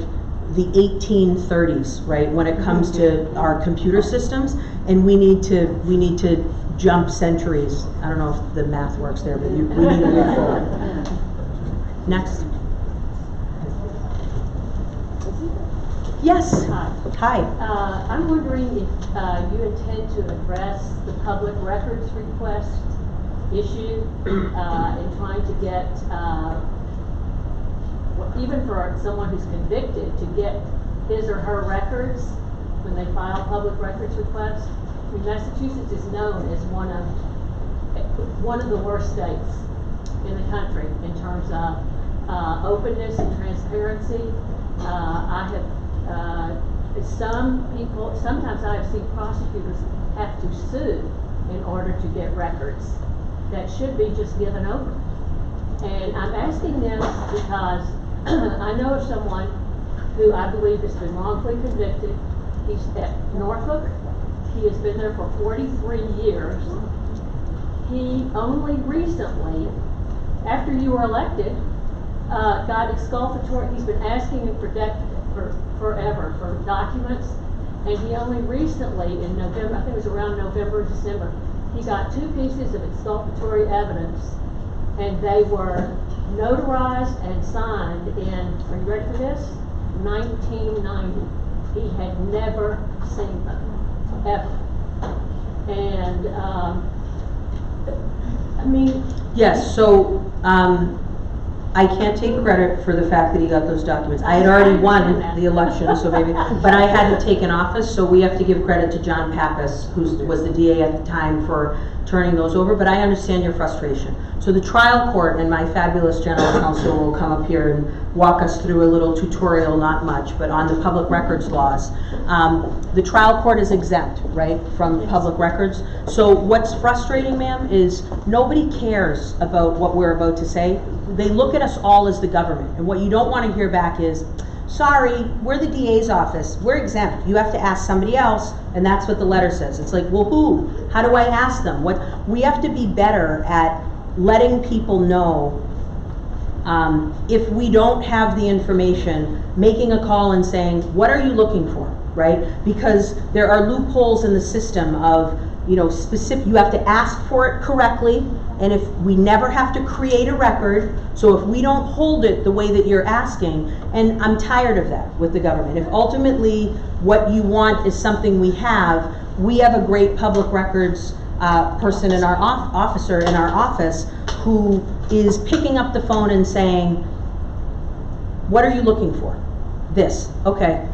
the 1830s, right, when it comes to our computer systems, and we need to jump centuries. I don't know if the math works there, but we need to move forward. Next. Yes. Hi. I'm wondering if you intend to address the public records request issue in trying to get, even for someone who's convicted, to get his or her records when they file public records requests. I mean, Massachusetts is known as one of the worst states in the country in terms of openness and transparency. I have sometimes I have seen prosecutors have to sue in order to get records that should be just given over. And I'm asking this because I know of someone who I believe has been wrongfully convicted. He's at Norfolk. He has been there for 43 years. He only recently, after you were elected, got exculpatory. He's been asking him for forever for documents, and he only recently, in November, I think it was around November, December, he got 2 pieces of exculpatory evidence, and they were notarized and signed in, are you ready for this? 1990. He had never seen them, ever. And, I mean. Yes, so, I can't take credit for the fact that he got those documents. I had already won the election, so maybe, but I hadn't taken office, so we have to give credit to John Pappas, who was the DA at the time, for turning those over, but I understand your frustration. So the trial court, and my fabulous general counsel will come up here and walk us through a little tutorial, not much, but on the public records laws. The trial court is exempt, right, from public records. So what's frustrating, ma'am, is nobody cares about what we're about to say. They look at us all as the government, and what you don't want to hear back is, sorry, we're the DA's office, we're exempt, you have to ask somebody else, and that's what the letter says. It's like, well, who? How do I ask them? We have to be better at letting people know, if we don't have the information, making a call and saying, what are you looking for, right? Because there are loopholes in the system of, specific, you have to ask for it correctly, and if we never have to create a record, so if we don't hold it the way that you're asking, and I'm tired of that with the government. If ultimately what you want is something we have a great public records person in our officer in our office who is picking up the phone and saying, what are you looking for? This, okay.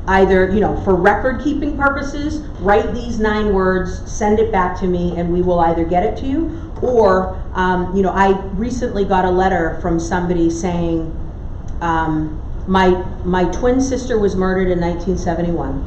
Either, for record keeping purposes, write these 9 words, send it back to me, and we will either get it to you, or, I recently got a letter from somebody saying, my twin sister was murdered in 1971.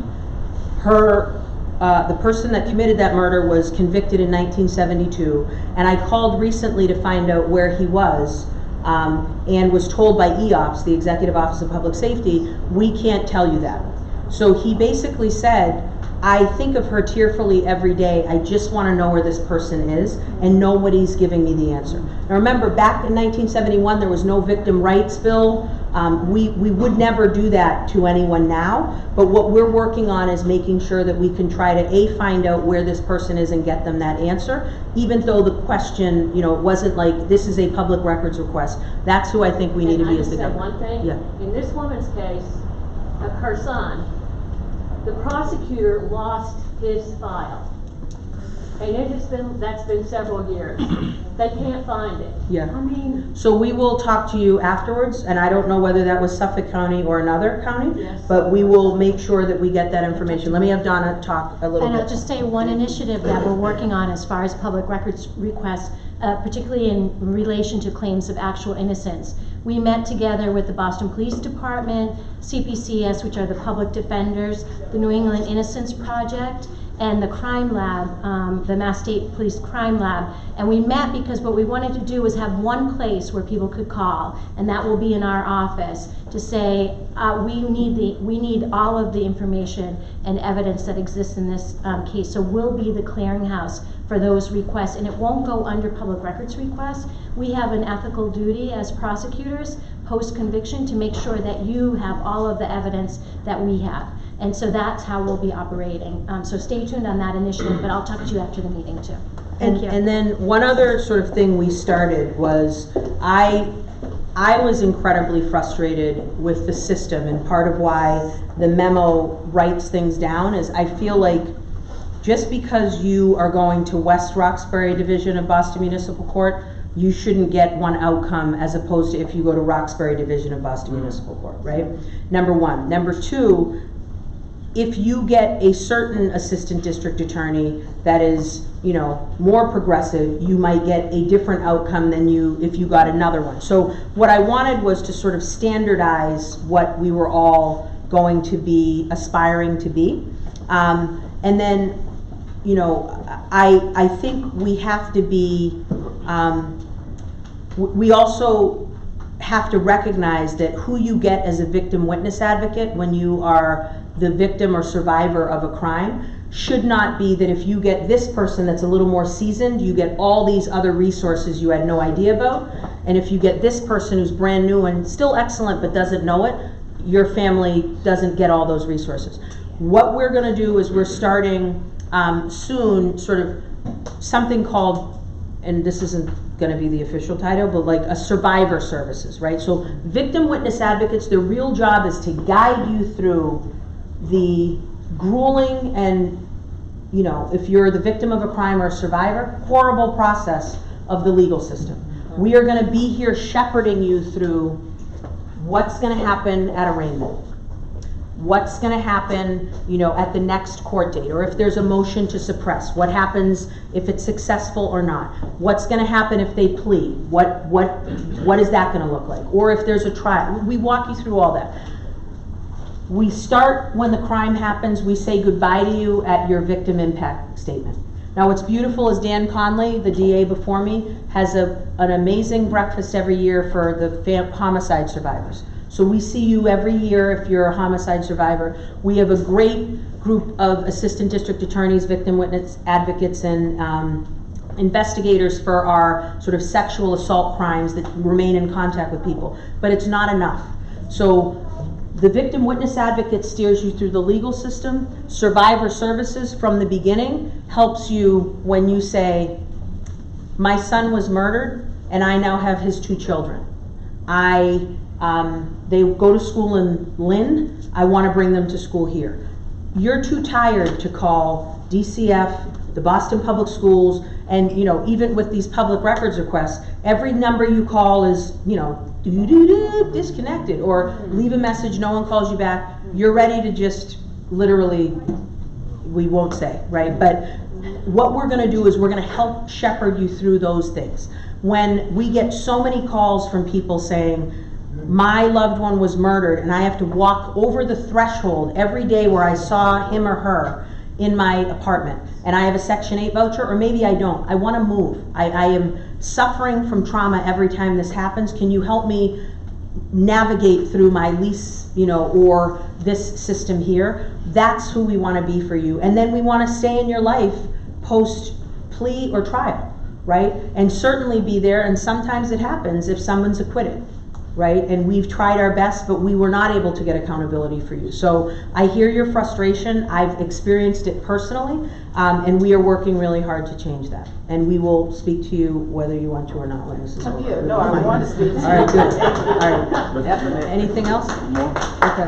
The person that committed that murder was convicted in 1972, and I called recently to find out where he was, and was told by EOPS, the Executive Office of Public Safety, we can't tell you that. So he basically said, I think of her tearfully every day, I just want to know where this person is, and nobody's giving me the answer. Now remember, back in 1971, there was no victim rights bill. We would never do that to anyone now, but what we're working on is making sure that we can try to find out where this person is and get them that answer, even though the question, wasn't like, this is a public records request. That's who I think we need to be as the government. One thing, yeah. In this woman's case, her son, the prosecutor lost his file. And that's been several years. They can't find it. Yeah. I mean. So we will talk to you afterwards, and I don't know whether that was Suffolk County or another county, Yes. but we will make sure that we get that information. Let me have Donna talk a little And bit. I'll just say one initiative that we're working on as far as public records requests, particularly in relation to claims of actual innocence. We met together with the Boston Police Department, CPCS, which are the public defenders, the New England Innocence Project, and the crime lab, the Mass State Police Crime Lab. And we met because what we wanted to do was have one place where people could call, and that will be in our office, to say, we need all of the information and evidence that exists in this case. So we'll be the clearinghouse for those requests, and it won't go under public records requests. We have an ethical duty as prosecutors post-conviction to make sure that you have all of the evidence that we have. And so that's how we'll be operating. So stay tuned on that initiative, but I'll talk to you after the meeting too. Thank you. And then one other sort of thing we started was, I was incredibly frustrated with the system, and part of why the memo writes things down is I feel like just because you are going to West Roxbury Division of Boston Municipal Court, you shouldn't get one outcome as opposed to if you go to Roxbury Division of Boston Municipal Court, right? Number one. Number two, if you get a certain assistant district attorney that is, more progressive, you might get a different outcome than if you got another one. So what I wanted was to sort of standardize what we were all going to be aspiring to be. And then, I think we have to be, we also have to recognize that who you get as a victim witness advocate when you are the victim or survivor of a crime should not be that if you get this person that's a little more seasoned, you get all these other resources you had no idea about. And if you get this person who's brand new and still excellent but doesn't know it, your family doesn't get all those resources. What we're going to do is we're starting soon sort of something called and this isn't gonna be the official title, but like a survivor services, right? So victim witness advocates, their real job is to guide you through the grueling and, you know, if you're the victim of a crime or a survivor, horrible process of the legal system. We are gonna be here shepherding you through what's gonna happen at arraignment. What's gonna happen, you know, at the next court date, or if there's a motion to suppress, what happens if it's successful or not? What's gonna happen if they plead? What is that gonna look like? Or if there's a trial, we walk you through all that. We start when the crime happens, we say goodbye to you at your victim impact statement. Now what's beautiful is Dan Conley, the DA before me, has an amazing breakfast every year for the homicide survivors. So we see you every year if you're a homicide survivor. We have a great group of assistant district attorneys, victim witness advocates, and investigators for our sort of sexual assault crimes that remain in contact with people. But it's not enough. So the victim witness advocate steers you through the legal system. Survivor services from the beginning helps you when you say, my son was murdered and I now have his 2 children. They go to school in Lynn, I want to bring them to school here. You're too tired to call DCF, the Boston Public Schools, and you know, even with these public records requests, every number you call is, you know, disconnected, or leave a message, no one calls you back. You're ready to just literally, we won't say, right? But what we're gonna do is we're gonna help shepherd you through those things. When we get so many calls from people saying, my loved one was murdered and I have to walk over the threshold every day where I saw him or her in my apartment, and I have a Section 8 voucher, or maybe I don't. I want to move. I am suffering from trauma every time this happens. Can you help me navigate through my lease, you know, or this system here? That's who we want to be for you. And then we want to stay in your life post plea or trial, right? And certainly be there, and sometimes it happens if someone's acquitted, right? And we've tried our best, but we were not able to get accountability for you. So I hear your frustration. I've experienced it personally, and we are working really hard to change that. And we will speak to you whether you want to or not when this is over. Yeah, no, I want to speak to you. All right, good. All right. Anything else? No. Okay.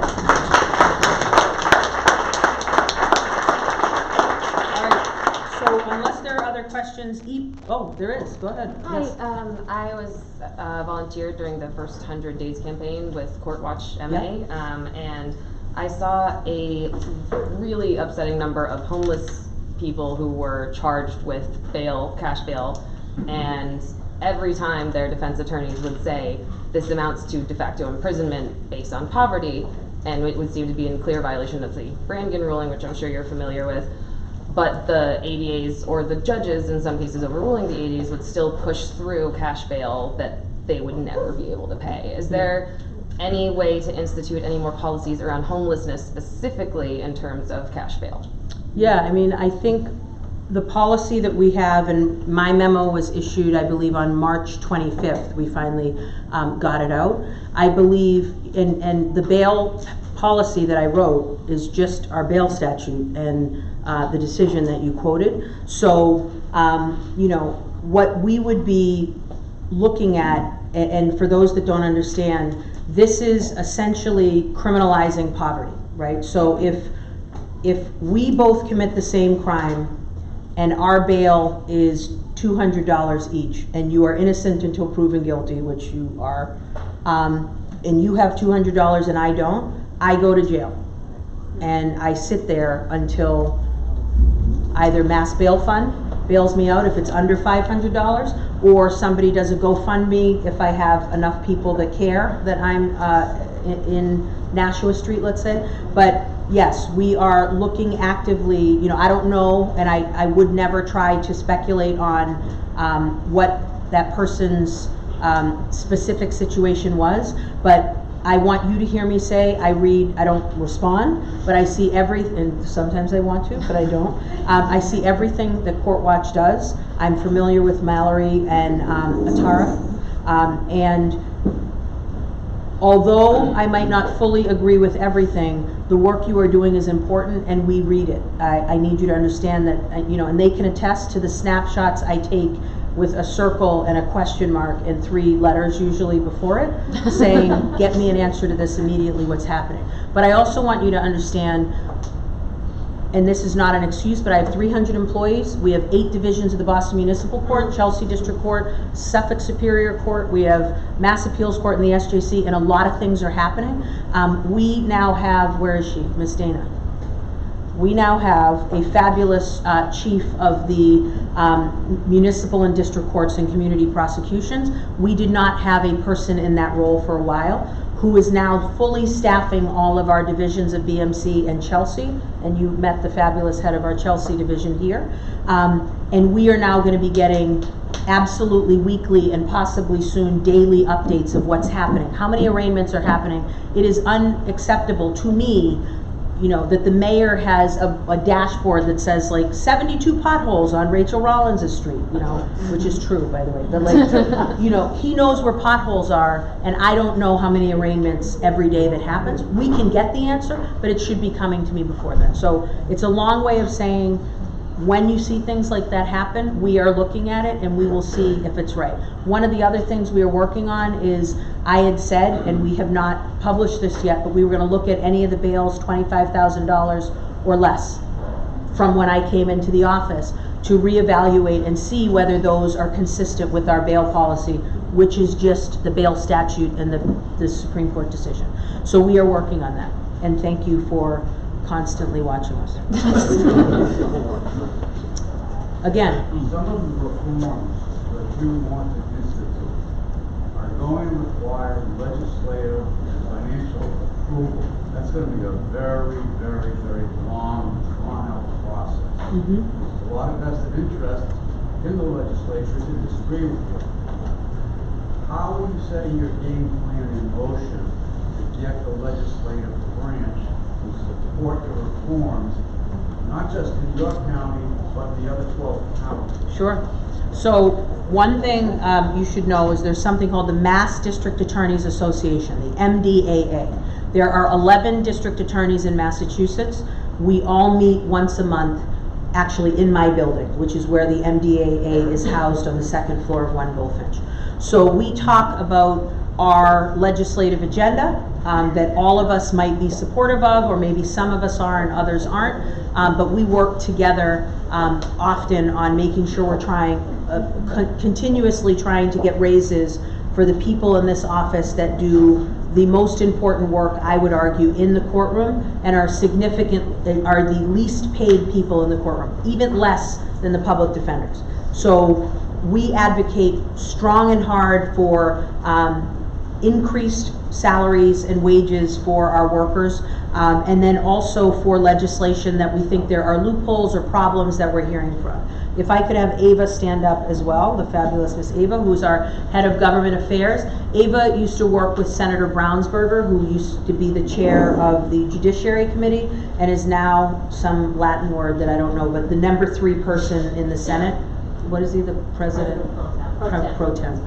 All right. So unless there are other questions, oh, there is. Go ahead. Hi, Yes. I was volunteered during the first 100 days campaign with Court Watch MA, and I saw a really upsetting number of homeless people who were charged with bail, cash bail, and every time their defense attorneys would say this amounts to de facto imprisonment based on poverty, and it would seem to be in clear violation of the Brannigan ruling, which I'm sure you're familiar with. But the ADAs, or the judges in some cases overruling the ADAs, would still push through cash bail that they would never be able to pay. Is there any way to institute any more policies around homelessness, specifically in terms of cash bail? Yeah, I mean, I think the policy that we have, and my memo was issued, I believe, on March 25th. We finally got it out. I believe, and the bail policy that I wrote is just our bail statute and the decision that you quoted. So, you know, what we would be looking at, and for those that don't understand, this is essentially criminalizing poverty, right? So if we both commit the same crime and our bail is $200 each, and you are innocent until proven guilty, which you are, and you have $200 and I don't, I go to jail. And I sit there until either mass bail fund bails me out if it's under $500, or somebody does a GoFundMe if I have enough people that care that I'm in Nashua Street, let's say. But yes, we are looking actively, you know, I don't know, and I would never try to speculate on what that person's specific situation was, but I want you to hear me say, I read, I don't respond, but I see everything, and sometimes I want to, but I don't. I see everything that Court Watch does. I'm familiar with Mallory and Atara, and although I might not fully agree with everything, the work you are doing is important, and we read it. I need you to understand that, you know, and they can attest to the snapshots I take with a circle and a question mark and 3 letters usually before it, saying, get me an answer to this immediately, what's happening. But I also want you to understand, and this is not an excuse, but I have 300 employees. We have 8 divisions of the Boston Municipal Court, Chelsea District Court, Suffolk Superior Court. We have Mass Appeals Court and the SJC, and a lot of things are happening. We now have, where is she? Miss Dana. We now have a fabulous chief of the municipal and district courts and community prosecutions. We did not have a person in that role for a while, who is now fully staffing all of our divisions of BMC and Chelsea, and you met the fabulous head of our Chelsea division here. And we are now going to be getting absolutely weekly and possibly soon daily updates of what's happening. How many arraignments are happening? It is unacceptable to me, you know, that the mayor has a dashboard that says like 72 potholes on Rachel Rollins' street, you know, which is true, by the way. But like, you know, he knows where potholes are, and I don't know how many arraignments every day that happens. We can get the answer, but it should be coming to me before then. So it's a long way of saying, when you see things like that happen, we are looking at it and we will see if it's right. One of the other things we are working on is, I had said, and we have not published this yet, but we were going to look at any of the bails, $25,000 or less, from when I came into the office, to reevaluate and see whether those are consistent with our bail policy, which is just the bail statute and the Supreme Court decision. So we are working on that, and thank you for constantly watching us. Again. Some of the reforms that you want to institute are going to require legislative and financial approval. That's going to be a very, very, very long, drawn-out process. There's a lot of vested interest in the legislature to disagree with you. How are you setting your game plan in motion to get the legislative branch to support the reforms, not just in your county, but the other 12 counties? Sure. So one thing you should know is there's something called the Mass District Attorneys Association, the MDAA. There are 11 district attorneys in Massachusetts. We all meet once a month, actually in my building, which is where the MDAA is housed on the 2nd floor of 1 Bullfinch. So we talk about our legislative agenda that all of us might be supportive of, or maybe some of us are and others aren't, but we work together often on making sure we're trying, continuously trying to get raises for the people in this office that do the most important work, I would argue, in the courtroom, and are the least paid people in the courtroom, even less than the public defenders. So we advocate strong and hard for increased salaries and wages for our workers, and then also for legislation that we think there are loopholes or problems that we're hearing from. If I could have Ava stand up as well, the fabulous Miss Ava, who's our head of government affairs. Ava used to work with Senator Brownsberger, who used to be the chair of the Judiciary Committee, and is now some Latin word that I don't know, but the number 3 person in the Senate. What is he, the president? Pro tem.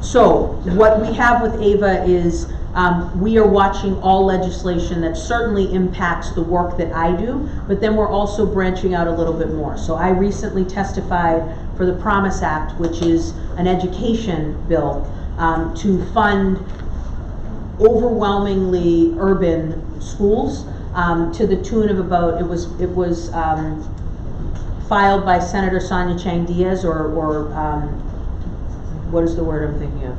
So what we have with Ava is we are watching all legislation that certainly impacts the work that I do, but then we're also branching out a little bit more. So I recently testified for the Promise Act, which is an education bill to fund overwhelmingly urban schools to the tune of about, it was filed by Senator Sonia Chang Diaz, or what is the word I'm thinking of?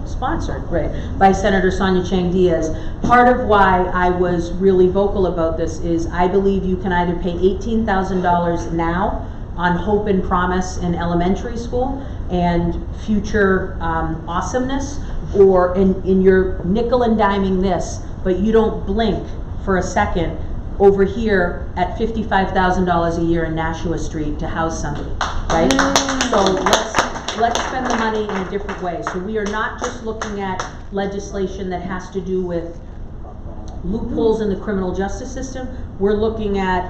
Sponsored, right, by Senator Sonia Chang Diaz. Part of why I was really vocal about this is I believe you can either pay $18,000 now on hope and promise in elementary school and future awesomeness, or in your nickel and diming this, but you don't blink for a second over here at $55,000 a year in Nashua Street to house somebody, right? So let's spend the money in a different way. So we are not just looking at legislation that has to do with loopholes in the criminal justice system. We're looking at,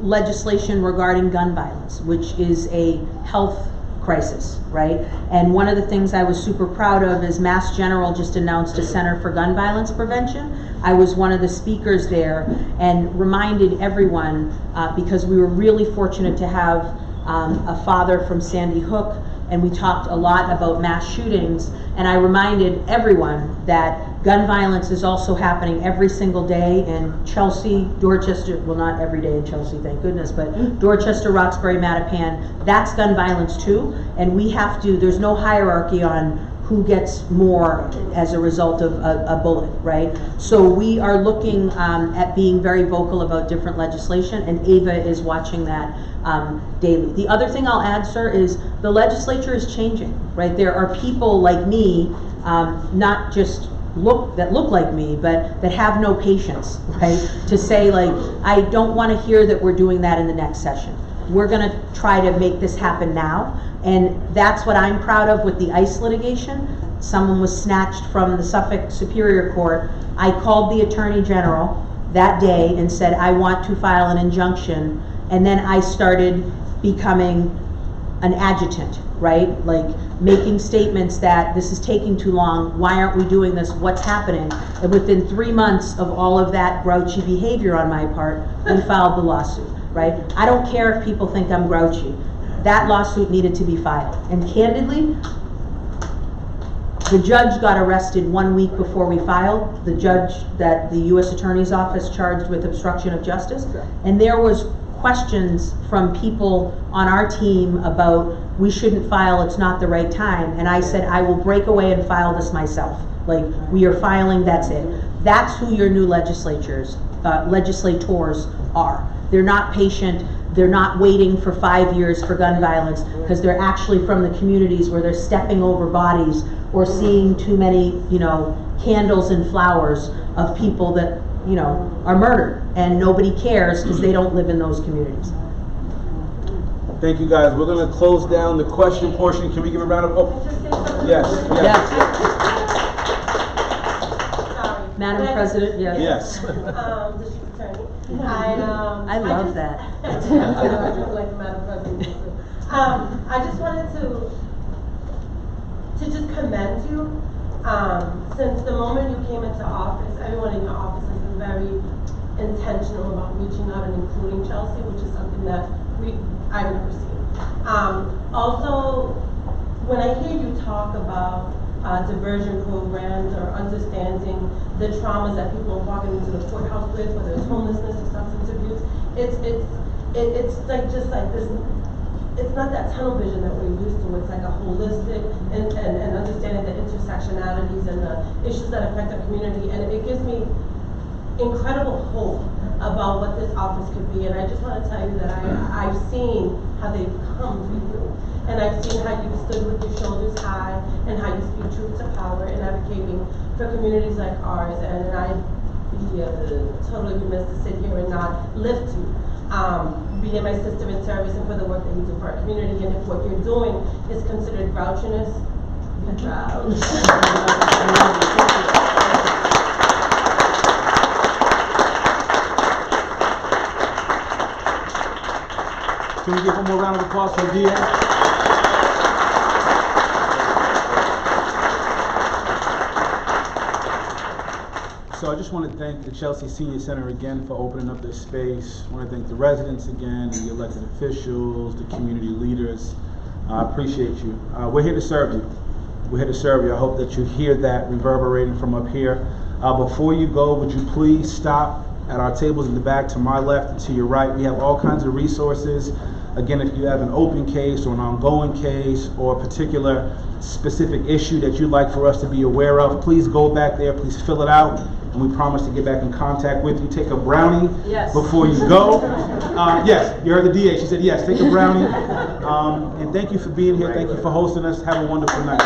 legislation regarding gun violence, which is a health crisis, right? And one of the things I was super proud of is Mass General just announced a Center for Gun Violence Prevention. I was one of the speakers there and reminded everyone, because we were really fortunate to have a father from Sandy Hook, and we talked a lot about mass shootings, and I reminded everyone that gun violence is also happening every single day in Chelsea, Dorchester, well, not every day in Chelsea, thank goodness, but Dorchester, Roxbury, Mattapan, that's gun violence too, and we have to, there's no hierarchy on who gets more as a result of a bullet, right? So we are looking at being very vocal about different legislation, and Ava is watching that daily. The other thing I'll add, sir, is the legislature is changing, right? There are people like me, not just that look like me, but that have no patience, right? To say, like, I don't want to hear that we're doing that in the next session. We're going to try to make this happen now. And that's what I'm proud of with the ICE litigation. Someone was snatched from the Suffolk Superior Court. I called the Attorney General that day and said, I want to file an injunction. And then I started becoming an adjutant, right? Like making statements that this is taking too long. Why aren't we doing this? What's happening? And within 3 months of all of that grouchy behavior on my part, we filed the lawsuit, right? I don't care if people think I'm grouchy. That lawsuit needed to be filed. And candidly, the judge got arrested 1 week before we filed, the judge that the U.S. Attorney's Office charged with obstruction of justice. And there was questions from people on our team about, we shouldn't file, it's not the right time. And I said, I will break away and file this myself. Like, we are filing, that's it. That's who your new legislators are. They're not patient. They're not waiting for 5 years for gun violence, because they're actually from the communities where they're stepping over bodies or seeing too many, candles and flowers of people that, are murdered, and nobody cares because they don't live in those communities. Thank you, guys. We're going to close down the question portion. Can we give a round of yes. Sorry. Madam President, yes. Yes. District Attorney. I love that. I like Madam President. I just wanted to just commend you. Since the moment you came into office, everyone in your office has been very intentional about reaching out and including Chelsea, which is something that I've never seen. Also, when I hear you talk about diversion programs or understanding the traumas that people are walking into the courthouse with, whether it's homelessness or substance abuse, it's like just like this. It's not that tunnel vision that we're used to. It's like a holistic and understanding the intersectionalities and the issues that affect our community, and it gives me incredible hope about what this office could be. And I just want to tell you that I've seen how they've come for you, and I've seen how you've stood with your shoulders high and how you speak truth to power in advocating for communities like ours. And I'd be totally remiss to sit here and not lift you. Being my sister in service and for the work that you do for our community. And if what you're doing is considered grouchiness, be proud. Can we give one more round of applause for Dia? So I just want to thank the Chelsea Senior Center again for opening up this space. I want to thank the residents again, the elected officials, the community leaders. I appreciate you. We're here to serve you. We're here to serve you. I hope that you hear that reverberating from up here. Before you go, would you please stop at our tables in the back to my left and to your right. We have all kinds of resources. Again, if you have an open case or an ongoing case or a particular specific issue that you'd like for us to be aware of, please go back there, please fill it out, and we promise to get back in contact with you. Take a brownie before you go. Yes, you heard the DA, she said yes, take a brownie. And thank you for being here, thank you for hosting us. Have a wonderful night.